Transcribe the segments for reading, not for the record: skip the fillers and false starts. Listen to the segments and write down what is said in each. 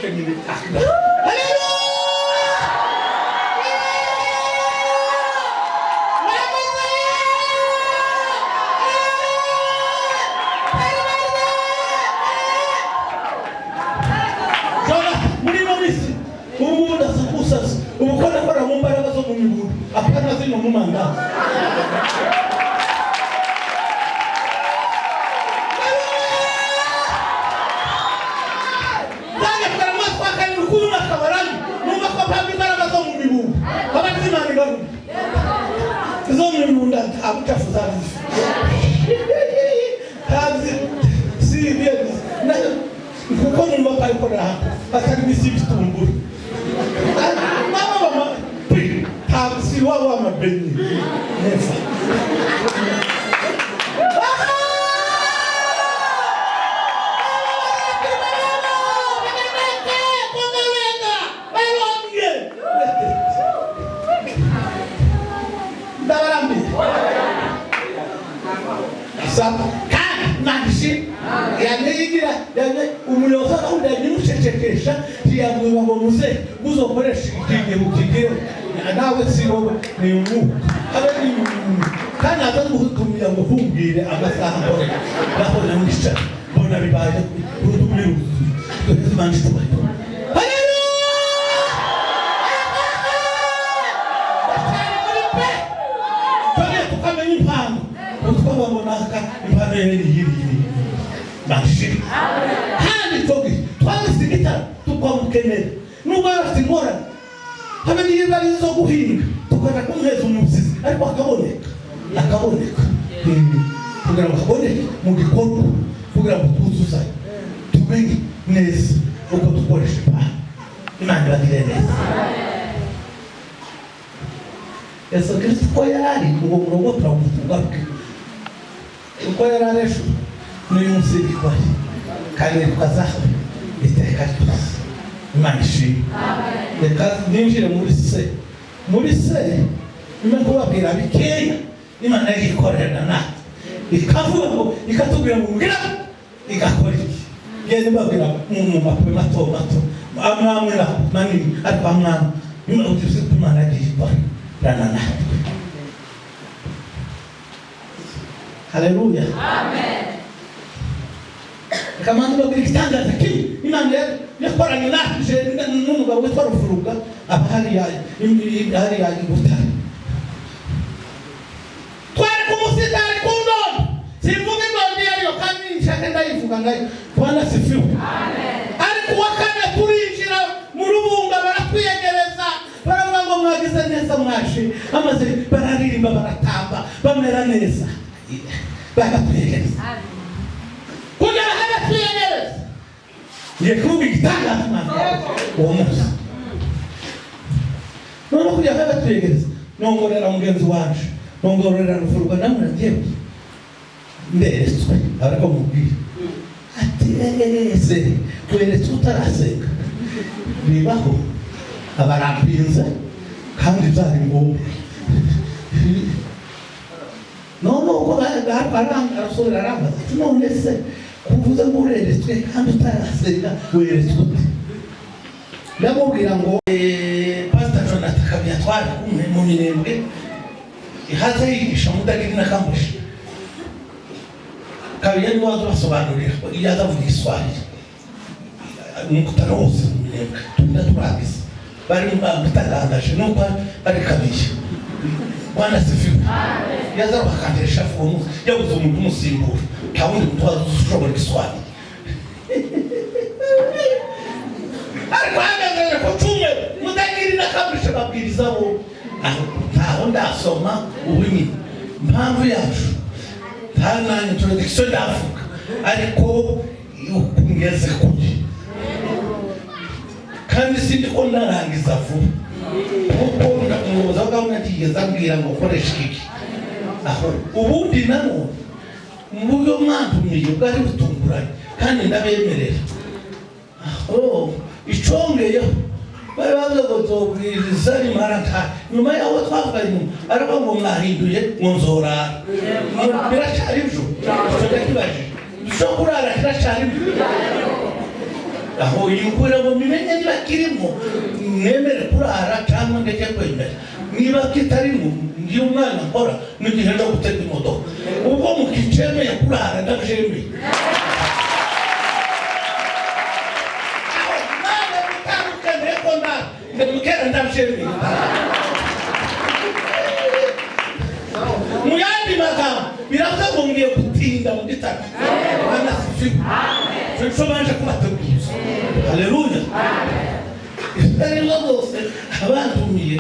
ufite n'ibitanga. Umukora kora mu mbaraga zo mu miburu apana zino mu mandazi. Nane kwa mwaka kani rukuru na kabarani numva ko pambi mbaraga zo mu miburu abandi mani garu zo mu miburu ndabucafu zazi hazi si bien na kuko numva ko ikora atari bisi bitumbura si wawa mabeni nefa ndabarambi sapa nanishi yaneyigira yane umuyobozi akunda yimushekesha yamwe ngo muze uzokoresha igihe ukigire nawe sibo ni umuntu abari kandi azagutumira ngo vumbire amasaha mbere naho namusha bona bibaye urudumiru twese tubaye haleluya kandi tukamenya impano utwababonaka impano yari bashi kandi togi twasigita tukwamukenera nubwo afite ingorane habe niyo bari zo guhinga tukora kumweza umusizi ariko akaboneka kugira ngo aboneke mu gikorwa kugira ngo tuzuzanye tumenye neza uko dukoresha Imana ibagire neza. Yesu Kristo ko yarari uwo murongo turamuvuga uko yarari ejo n'uyu munsi bikwaye kandi tukazaho iteka ryose. Imana ishimwe. Reka ninjire muri se nimba kubabwira bikeya Imana yikorera natwe ikavuga ngo ikatubwira ngo ngira igakora iki gende babwira mu mapwe mato amamwe na manini ariko amwana nimba utise Imana yikora rana natwe. Haleluya, amen. Kamanda babwira igitangaza kimwe Imana yakoranye natwe n'umugabo witwa Rufuruga abahari ya Butare twari kumusitari kunono sivuga ngo ndiyo kandi nshaka ndayivuga ngayo Bwana sifiwe, amen. Ariko wakane turinjira mu rubunga baratwiyegereza baravuga ngo mwagize neza mwashi amaze bararirimba baratamba bamera neza bagatwiyegereza kugira haba twiyegereza yekubi gitangaza Imana uwo munsi none kugira haba twiyegereza nongorera mugenzi wacu nongorera Rufuruga namwe nagiye nderetswe ariko mubwira ati ese weretse utarasenga bibaho abarambinze kandi byari ngombwa none uko arasubira arambaza none se kuvuze ngo ureretswe kandi utarasenga weretswe ute ndamubwira ngo Pastor Jonathan Kabya twari kumwe mu Minembwe ihaze yigisha mudagiri na kamushi Kabya ni wazo basobanurira yaza vuga Iswahili n'ukutana wose mu Minembwe tundaturagiza bari mutagaje nuko ari Kabya. Bwana sifiwe, amen. Yaza bakandesha fumu yabuze umuntu umusimbura kandi mutwaza ushobora Kiswahili ariko hageze ko tumwe mudagiri na kamushi babwiriza bo aho ndasoma ubunyi mpamvu yacu nta introduction ndavuga ariko ukungeze kuri kandi sindi ko narangiza vuba kuko ndamuza gahunda kigeze ambwira ngo koresha iki aho ubundi nano muburyo mwantumiye bwari butunguranye kandi ndabemerera aho icongeye babaza ngo tobwiriza imaraka nyuma yaho twavuganye ariko ngo mwahinduye ngo nzora biracari byo tutakibaje dushobora kurara kiracari aho yikura ngo bimenye kitarimo nemere kurara cyangwa ndeke kwemera. Niba kitarimo ngiye umwana nkora n'igihe no gutega imodoka. Ubwo mukicemeye kurara ndabyemeye. Nane bitandukanye ko ndamukera ndabyemeye. Muyandi magambo biravuga ngo ngiye gutinda mu gitaka. Bwana sifiwe. Nshobanje kubategura. Haleluya. Rero bose abantumiye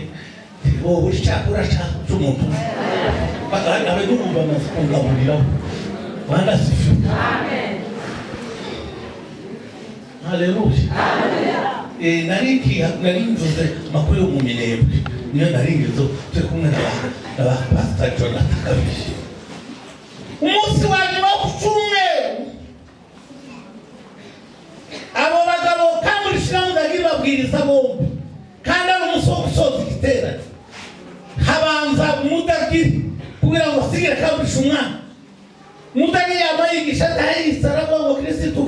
wowe cyakora cy'umuntu. Bagana abedumva amafungamurira. Bwana sifiwe. Amen. Haleluya. Naringize makuru yo mu minembwe. Niyo naringizo turi kumwe na Pastor Jonathan Kabishi. Umunsi wa nyuma w'Icyumweru abo bagabo kamuri shiramuzagira babwiriza bombi kandi ari umunsi wo gusoza igiterane. Habanza Mudagiri kugira ngo asigire kaburisha umwana. Mudagiri yabayigisha atayisara ngo Kristo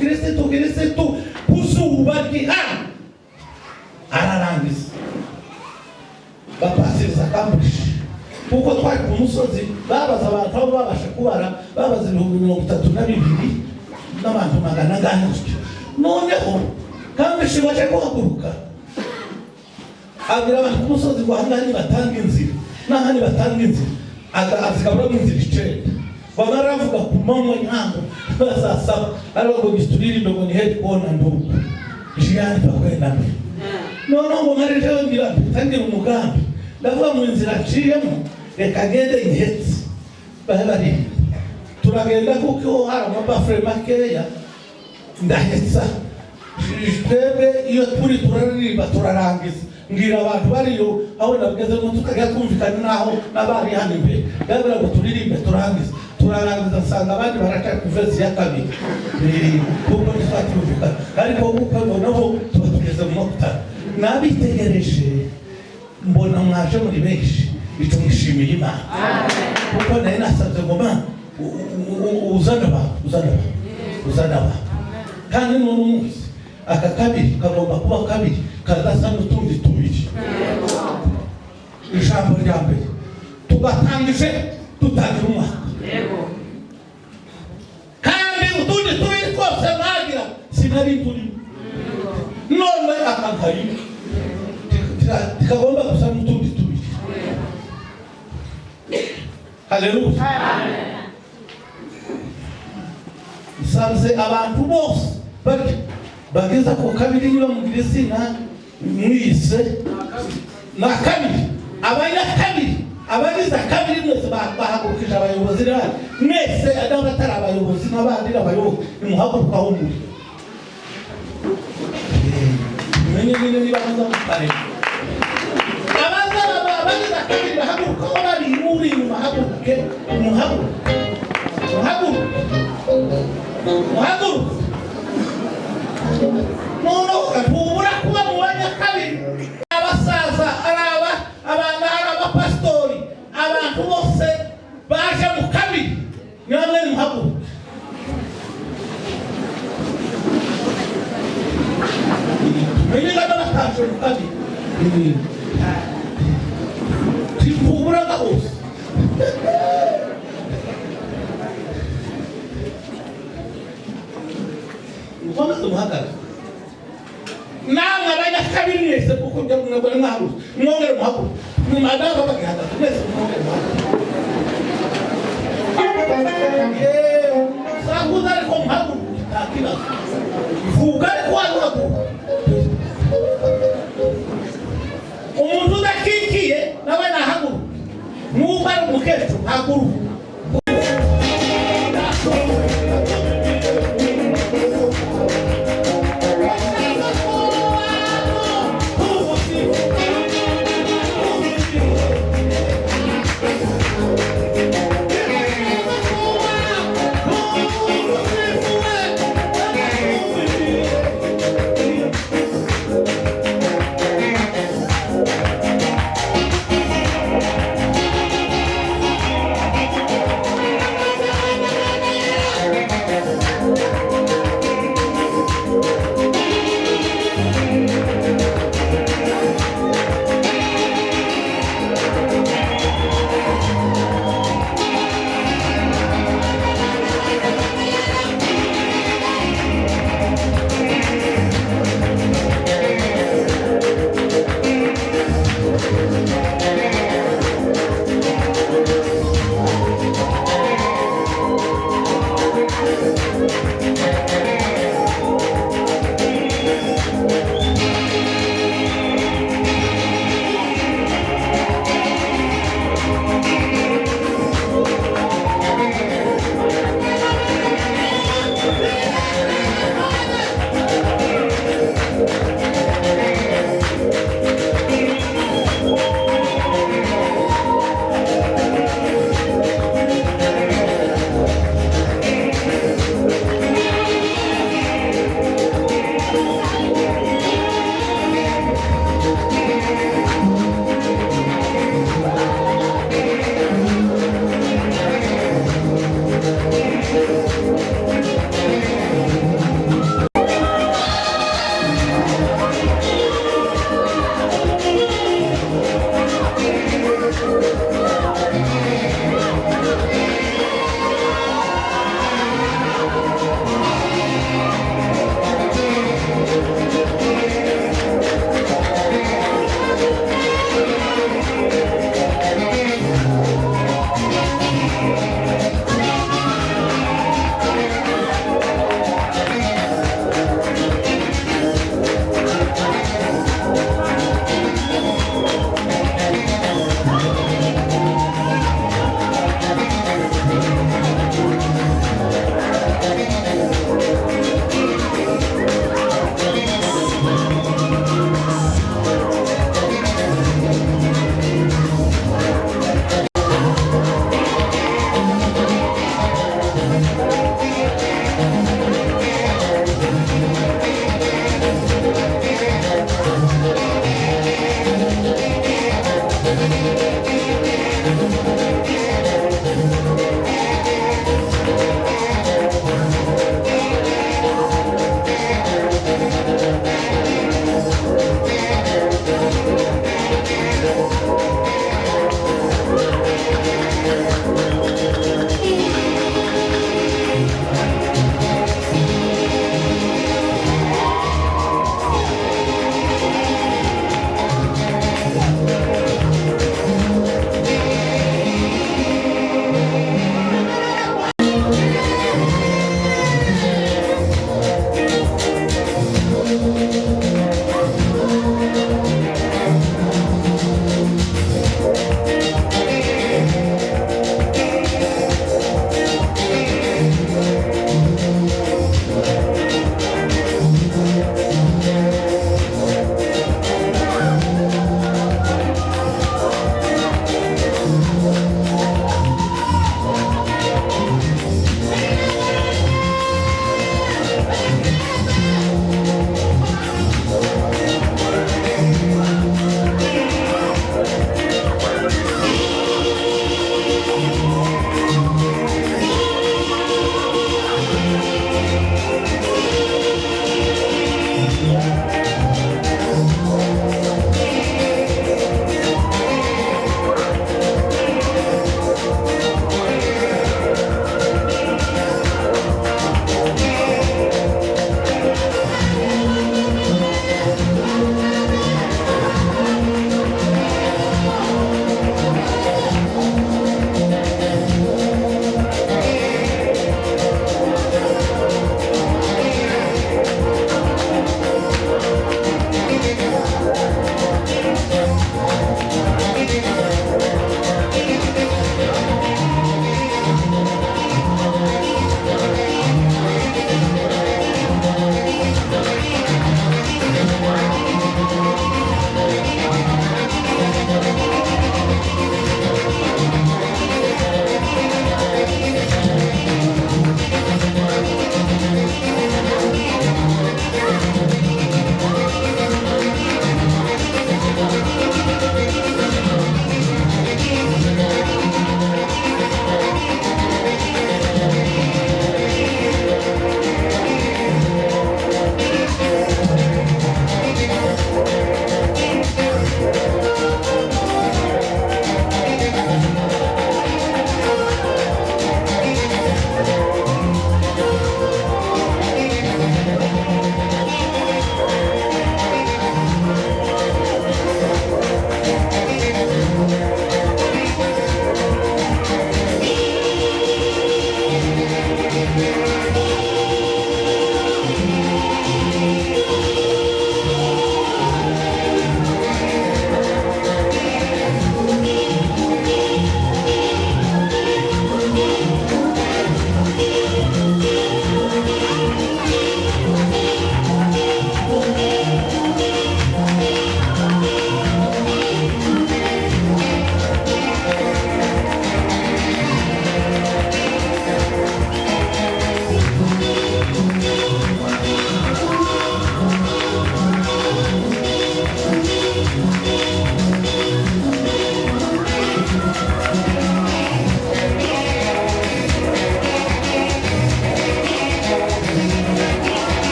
kuzuba ry'ihana ararangiza bapasiriza kaburisha. Kuko twari ku musozi babaza abantu aho babasha kubara babaza 32,000 n'abantu 100 gutyo. Noneho kaburisha baje guhaguruka abira abantu ku musozi ngo hangani batanga inzira n'ahandi batanga inzira azikabura mu nzira icenda. Bamaravuga ku manywa nyango bazasaba ariko gisturirindo ngo ni head corner nduko jiyani bakwenda mbi. Noneho ngo marije ngira tangira umugambi ndavuga mu nzira aciyemo reka gende ihetse bahari turagenda kuko hari amabafure makeya ndahetsa twebwe iyo turi turaririmba turarangiza ngira abantu bariyo aho nabigeze ngo tukajya kumvikana naho nabari hano imbere ndabira ngo turirimbe turarangiza nsanga abandi barashaka kuvezi ya kabiri kuko twatumvikana ariko kuko noneho tuba tugeze mu mutara nabitegereje mbona mwaje muri benshi icyo mwishimiye Imana. Kuko nari nasabye ngo ma uzana ba kandi n'umunsi aka kabiri kagomba kuba kabiri kadasa n'utundi tubiri. Ijambo rya mbere tugatangije tutagira umwaka kandi utundi tubiri twose nagira sinari turi none akakayi tikagomba gusa n'utundi tubiri. Haleluya. Amen. Isanze abantu bose bageza ku kabiri niba mugire sina mwise na kabiri abanya kabiri abagize kabiri mwese bahagurukije abayobozi n'abandi mwese adabatari abayobozi n'abandi n'abayobozi nimuhagurukaho muri menye niba muzamutare abagize kabiri bahagurukaho bari muri muhaguruke muhaguruke noneho ukatubura kuba mu banya kabiri abasaza araba abana abapastori abantu bose baje mu kabiri namwe muhaguruke. Menye n'abataje mu kabiri tubura gahose Mwana tumuhagaze. Namwe abanya kabiri mwese kuko njya mwebwe mwahaguruka mwongere muhaguruka mumadaga bagihagaze mwese mwongere muhaguruka. Saguza ariko muhaguruka ntakibazo vuga ariko wahaguruka. Umuntu udakikiye nawe nahaguruka nuba ari umukecuru haguruka.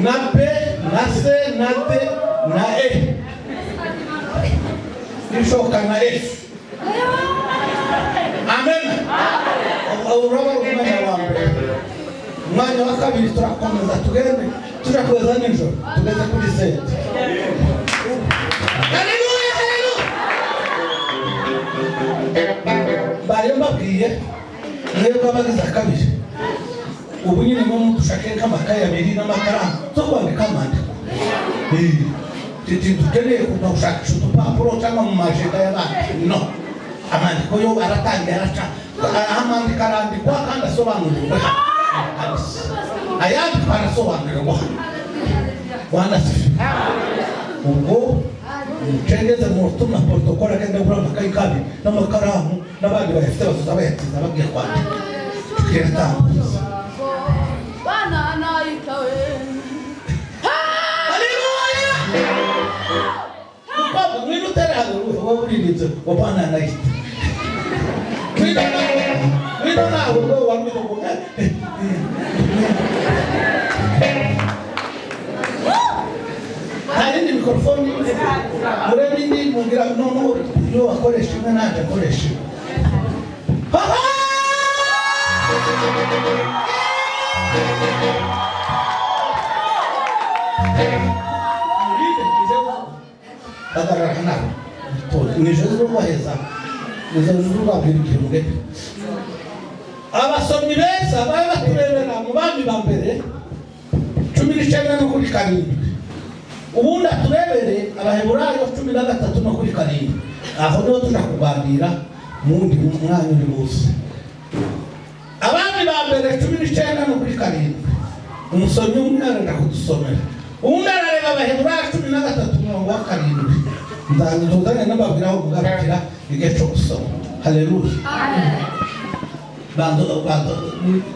na P na C na D na E ishoka na F. Amen. Uraba umwanya wa mbere. Umwanya wa kabiri turakomeza tugende turakweza nijoro tugeze kuri sente. Haleluya, haleluya. Bari mbabwiye mwebwe abagize akabiri ubu nyine mu dushake k'amakaye abiri n'amakaramu zo kwandika amandiko. Dukeneye kuba ushakisha udupapuro cyangwa mu majenda y'abandi. No, amandiko yo aratangira araca amandika arandikwa kandi asobanurirwa ayandikwa arasobanurirwa wanasifi. Ubwo mucengeze mu tuma protokole agenda gura amakaye kabiri n'amakaramu n'abandi bayafite bazoza bayatiza bagiye kwandika tukiyatambuza. Bana naikawe Papa, we don't tell her what we need to go on a night. We don't know what we do. I didn't conform you. Whatever you need, we'll get up no more. You are college, you're not a college. Agarrana ni Jesus waheza ni Jesus wabirikirwe abasomyi beza baba baturebera mu bami ba mbere 19 no kuri 7 ubundi aturebere abaheburayo 13 no kuri 7 aho niho tunakuganira mundi umwanya uri bose abami ba mbere 19 no kuri 7 umusomyi umwana ndakudusomera ubundi arareba abaheburayo 13 no wa 7 nzanizozanya n'ababwiraho kugarukira igihe cyo gusoma. Haleluya. Bando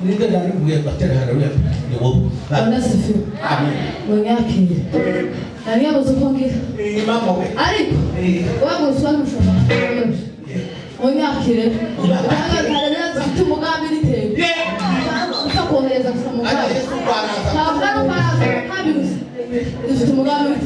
ninde nabwiye batera haleluya ni wowe. Anasifiwe. Amen. Wanyakire. Nani yabuze kongira? Mama we. Ariko waguswa n'ushoma. Wanyakire. Haleluya zifite umugambi n'itego. Ukakohereza gusoma umugambi. Ntabwo ari umaraza kabiri gusa. Zifite umugambi.